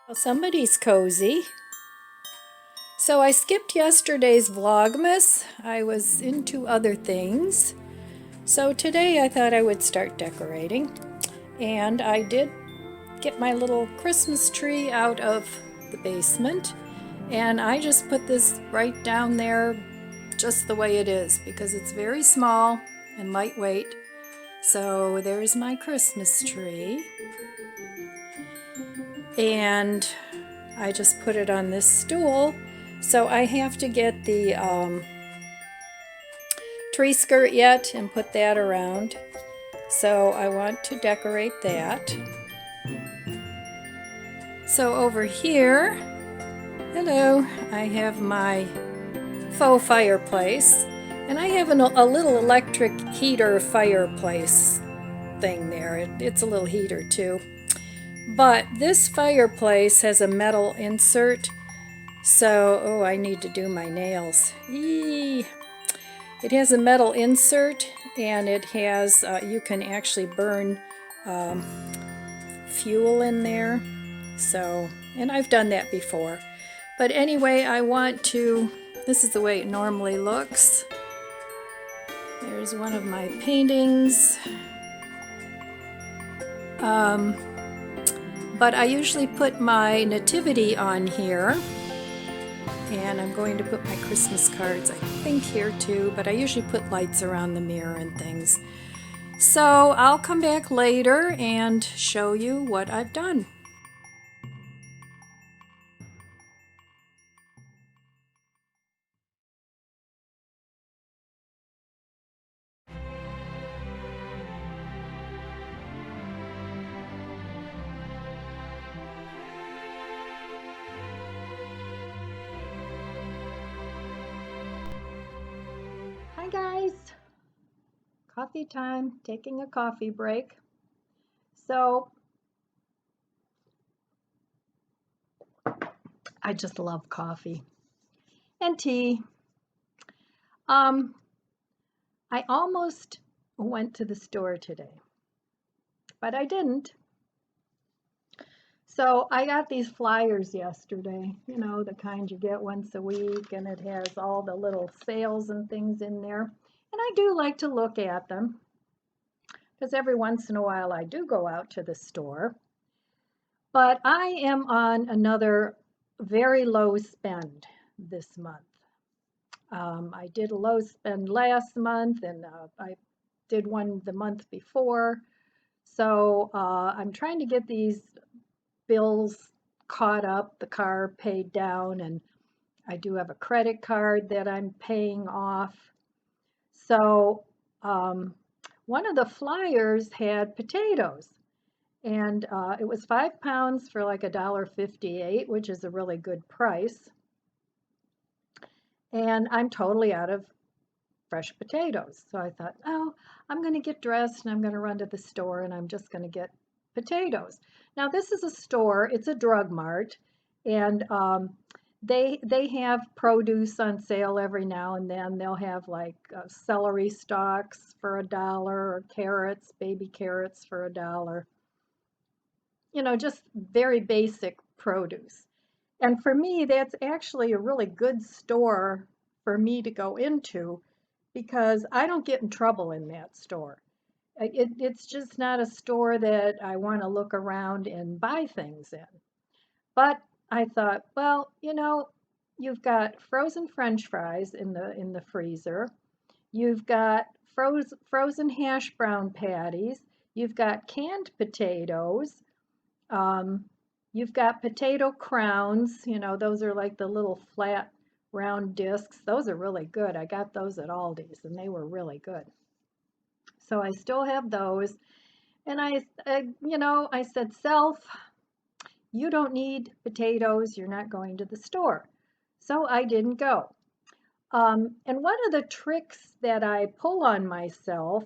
Well, somebody's cozy. So I skipped yesterday's Vlogmas. I was into other things. So today I thought I would start decorating. And I did get my little Christmas tree out of the basement. And I just put this right down there just the way it is because it's very small and lightweight. So there's my Christmas tree. And I just put it on this stool. So I have to get the tree skirt yet and put that around. So I want to decorate that. So over here, hello, I have my faux fireplace. And I have a little electric heater fireplace thing there. It's a little heater too. But this fireplace has a metal insert. So, oh, I need to do my nails. Eee. It has a metal insert and it has, you can actually burn fuel in there. So, and I've done that before. But anyway, I want to, this is the way it normally looks. There's one of my paintings. But I usually put my nativity on here. And I'm going to put my Christmas cards, I think, here too, but I usually put lights around the mirror and things. So I'll come back later and show you what I've done. Hi guys, coffee time, taking a coffee break. So I just love coffee and tea. Um, I almost went to the store today, but I didn't. So I got these flyers yesterday, you know, the kind you get once a week, and it has all the little sales and things in there. And I do like to look at them because every once in a while I do go out to the store. But I am on another very low spend this month. I did a low spend last month and I did one the month before. So I'm trying to get these bills caught up, the car paid down, and I do have a credit card that I'm paying off. So one of the flyers had potatoes, and it was 5 pounds for like $1.58, which is a really good price. And I'm totally out of fresh potatoes. So I thought, oh, I'm going to get dressed and I'm going to run to the store and I'm just going to get potatoes. Now this is a store, it's a drug mart, and they have produce on sale every now and then. They'll have like celery stalks for $1 or carrots, baby carrots for $1. You know, just very basic produce. And for me, that's actually a really good store for me to go into because I don't get in trouble in that store. It's just not a store that I want to look around and buy things in. But I thought, well, you know, you've got frozen French fries in the freezer. You've got frozen hash brown patties. You've got canned potatoes. Um, you've got potato crowns. You know, those are like the little flat round discs. Those are really good. I got those at Aldi's and they were really good. So I still have those. And you know, I said, self, you don't need potatoes. You're not going to the store. So I didn't go. And one of the tricks that I pull on myself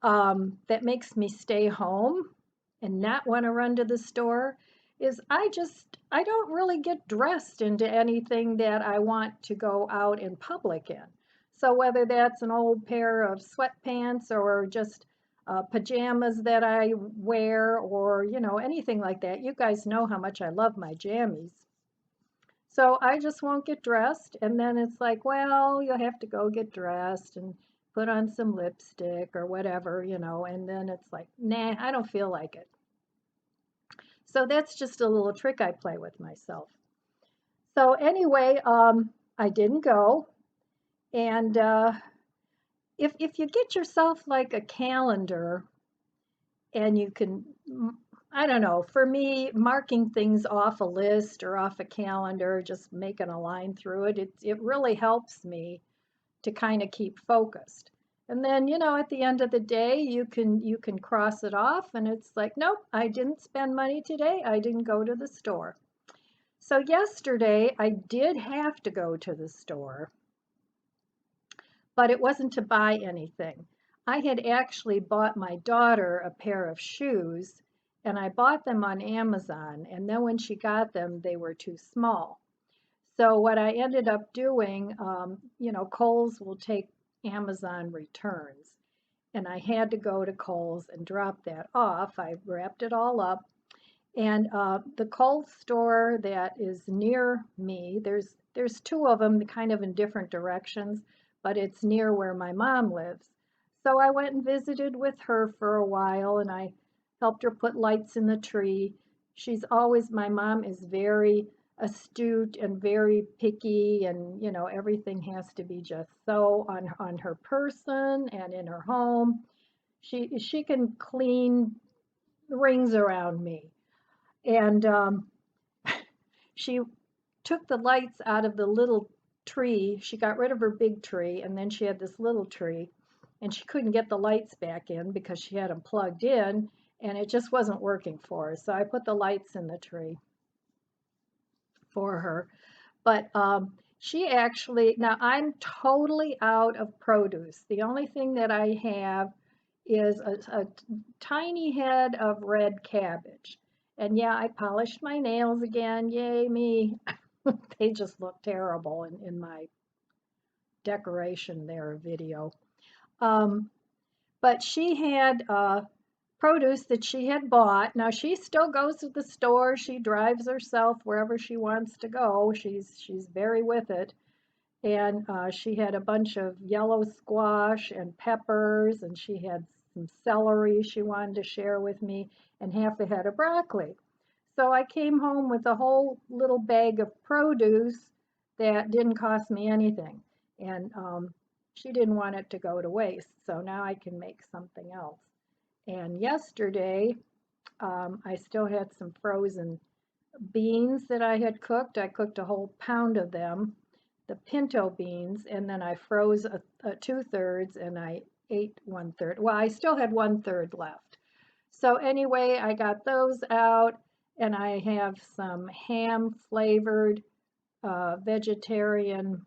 that makes me stay home and not want to run to the store is I don't really get dressed into anything that I want to go out in public in. So whether that's an old pair of sweatpants or just pajamas that I wear, or, anything like that. You guys know how much I love my jammies. So I just won't get dressed. And then it's like, well, you'll have to go get dressed and put on some lipstick or whatever, and then it's like, nah, I don't feel like it. So that's just a little trick I play with myself. So anyway, I didn't go. And if you get yourself like a calendar and you can, I don't know, for me, marking things off a list or off a calendar, just making a line through it, it really helps me to kind of keep focused. And then, at the end of the day, you can cross it off and it's like, nope, I didn't spend money today. I didn't go to the store. So yesterday I did have to go to the store, but it wasn't to buy anything. I had actually bought my daughter a pair of shoes, and I bought them on Amazon, and then when she got them, they were too small. So what I ended up doing, Kohl's will take Amazon returns, and I had to go to Kohl's and drop that off. I wrapped it all up, and the Kohl's store that is near me, there's two of them kind of in different directions, but it's near where my mom lives. So I went and visited with her for a while, and I helped her put lights in the tree. My mom is very astute and very picky, and everything has to be just so on her person and in her home. She can clean rings around me. And she took the lights out of the little tree. She got rid of her big tree, and then she had this little tree, and she couldn't get the lights back in because she had them plugged in, and it just wasn't working for her. So I put the lights in the tree for her. But now I'm totally out of produce. The only thing that I have is a tiny head of red cabbage. And yeah, I polished my nails again. Yay, me. They just look terrible in my decoration there video. Um, but she had produce that she had bought. Now she still goes to the store. She drives herself wherever she wants to go. She's very with it. And she had a bunch of yellow squash and peppers, and she had some celery she wanted to share with me, and half a head of broccoli. So I came home with a whole little bag of produce that didn't cost me anything. And she didn't want it to go to waste. So now I can make something else. And yesterday, I still had some frozen beans that I had cooked. I cooked a whole pound of them, the pinto beans, and then I froze a 2/3 and I ate 1/3. Well, I still had 1/3 left. So anyway, I got those out, and I have some ham flavored vegetarian.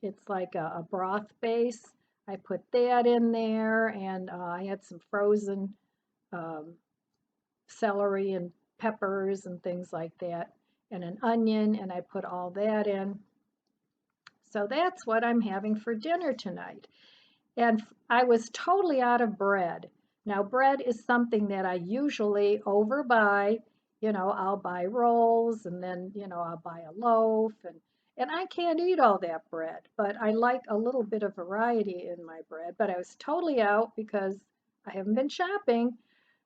It's like a broth base. I put that in there, and I had some frozen um, celery and peppers and things like that, and an onion, and I put all that in. So that's what I'm having for dinner tonight. And I was totally out of bread. Now, bread is something that I usually overbuy. I'll buy rolls, and then, I'll buy a loaf, and I can't eat all that bread, but I like a little bit of variety in my bread. But I was totally out because I haven't been shopping.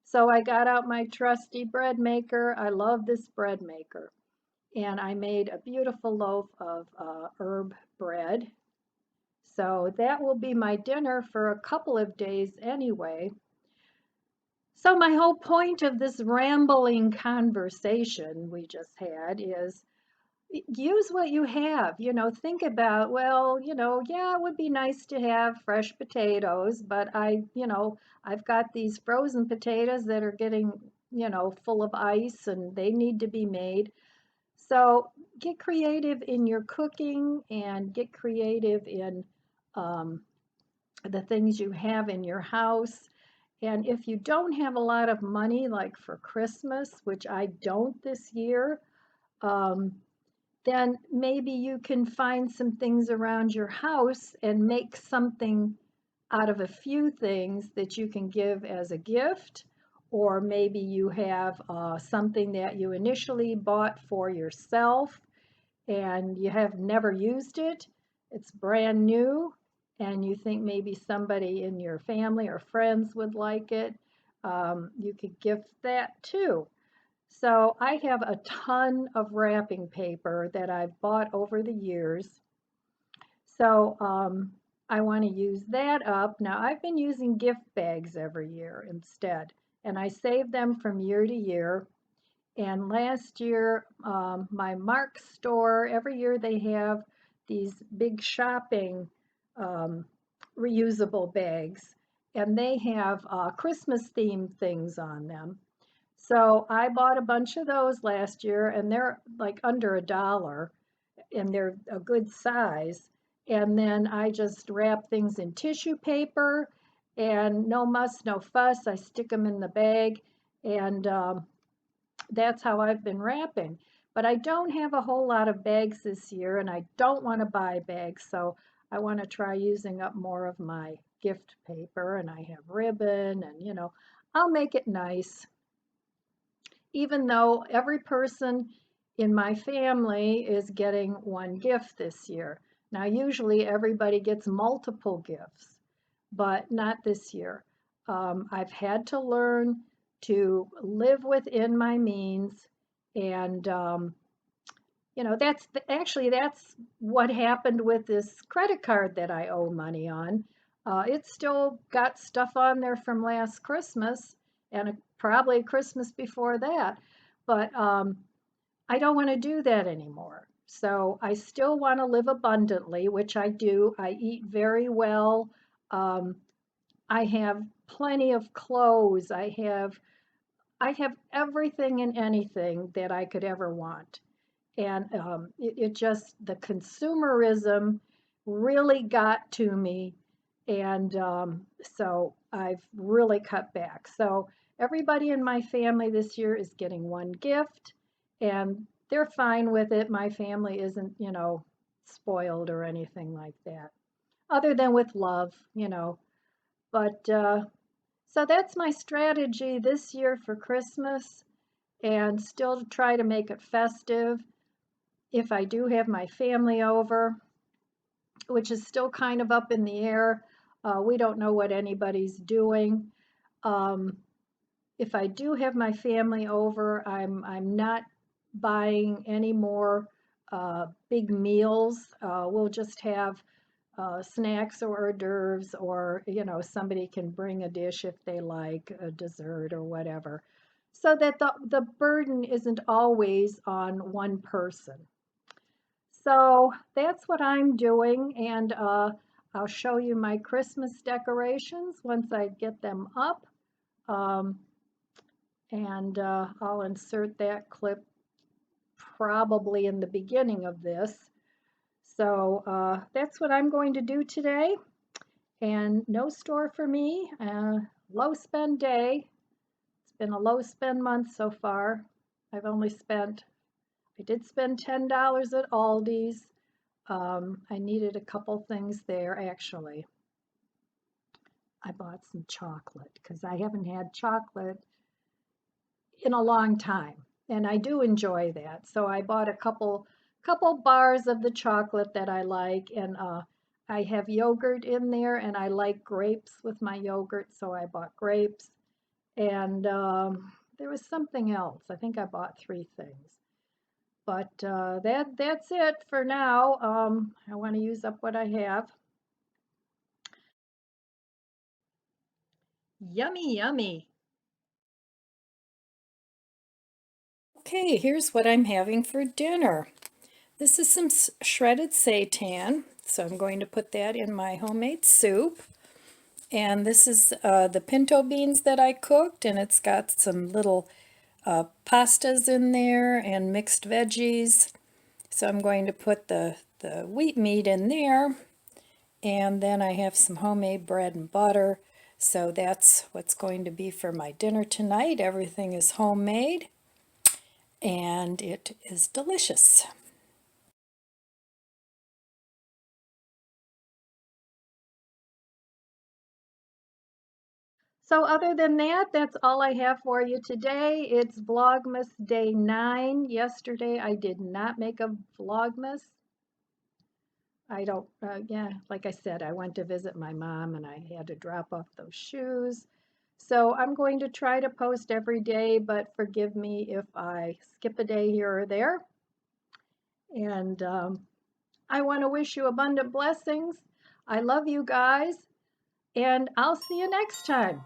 So I got out my trusty bread maker. I love this bread maker. And I made a beautiful loaf of herb bread. So that will be my dinner for a couple of days anyway. So my whole point of this rambling conversation we just had is use what you have. Think about, well, yeah, it would be nice to have fresh potatoes, but I've got these frozen potatoes that are getting, full of ice and they need to be made. So get creative in your cooking and get creative in um, the things you have in your house. And if you don't have a lot of money, like for Christmas, which I don't this year, um, then maybe you can find some things around your house and make something out of a few things that you can give as a gift, or maybe you have something that you initially bought for yourself and you have never used it. It's brand new, and you think maybe somebody in your family or friends would like it. You could gift that too. So I have a ton of wrapping paper that I've bought over the years. So I want to use that up. Now I've been using gift bags every year instead, and I save them from year to year. And last year, my Mark store, every year they have these big shopping um, reusable bags, and they have Christmas themed things on them. So I bought a bunch of those last year, and they're like under $1, and they're a good size. And then I just wrap things in tissue paper, and no muss, no fuss. I stick them in the bag, and that's how I've been wrapping. But I don't have a whole lot of bags this year, and I don't want to buy bags, so I want to try using up more of my gift paper, and I have ribbon, and I'll make it nice. Even though every person in my family is getting one gift this year. Now, usually everybody gets multiple gifts, but not this year. I've had to learn to live within my means, and that's what happened with this credit card that I owe money on. It's still got stuff on there from last Christmas and probably Christmas before that, but I don't want to do that anymore. So I still want to live abundantly, which I do. I eat very well. Um, I have plenty of clothes. I have everything and anything that I could ever want. And it just, the consumerism really got to me. And so I've really cut back. So everybody in my family this year is getting one gift, and they're fine with it. My family isn't, spoiled or anything like that, other than with love. But so that's my strategy this year for Christmas, and still to try to make it festive. If I do have my family over, which is still kind of up in the air, we don't know what anybody's doing. Um, if I do have my family over, I'm not buying any more big meals. We'll just have snacks or hors d'oeuvres, or somebody can bring a dish if they like a dessert or whatever, so that the burden isn't always on one person. So that's what I'm doing, and I'll show you my Christmas decorations once I get them up. Um, and I'll insert that clip probably in the beginning of this. So that's what I'm going to do today. And no store for me. Low spend day. It's been a low spend month so far. I did spend $10 at Aldi's. I needed a couple things there actually. I bought some chocolate because I haven't had chocolate in a long time, and I do enjoy that. So I bought a couple bars of the chocolate that I like, and I have yogurt in there, and I like grapes with my yogurt, so I bought grapes. And there was something else. I think I bought three things. But that's it for now. I want to use up what I have. Yummy, yummy. Okay, here's what I'm having for dinner. This is some shredded seitan, so I'm going to put that in my homemade soup. And this is the pinto beans that I cooked, and it's got some little pastas in there and mixed veggies. So I'm going to put the wheat meat in there, and then I have some homemade bread and butter. So that's what's going to be for my dinner tonight. Everything is homemade, and it is delicious. So other than that, that's all I have for you today. It's Vlogmas Day 9. Yesterday I did not make a Vlogmas. I don't, yeah, like I said, I went to visit my mom and I had to drop off those shoes. So I'm going to try to post every day, but forgive me if I skip a day here or there. And I want to wish you abundant blessings. I love you guys, and I'll see you next time.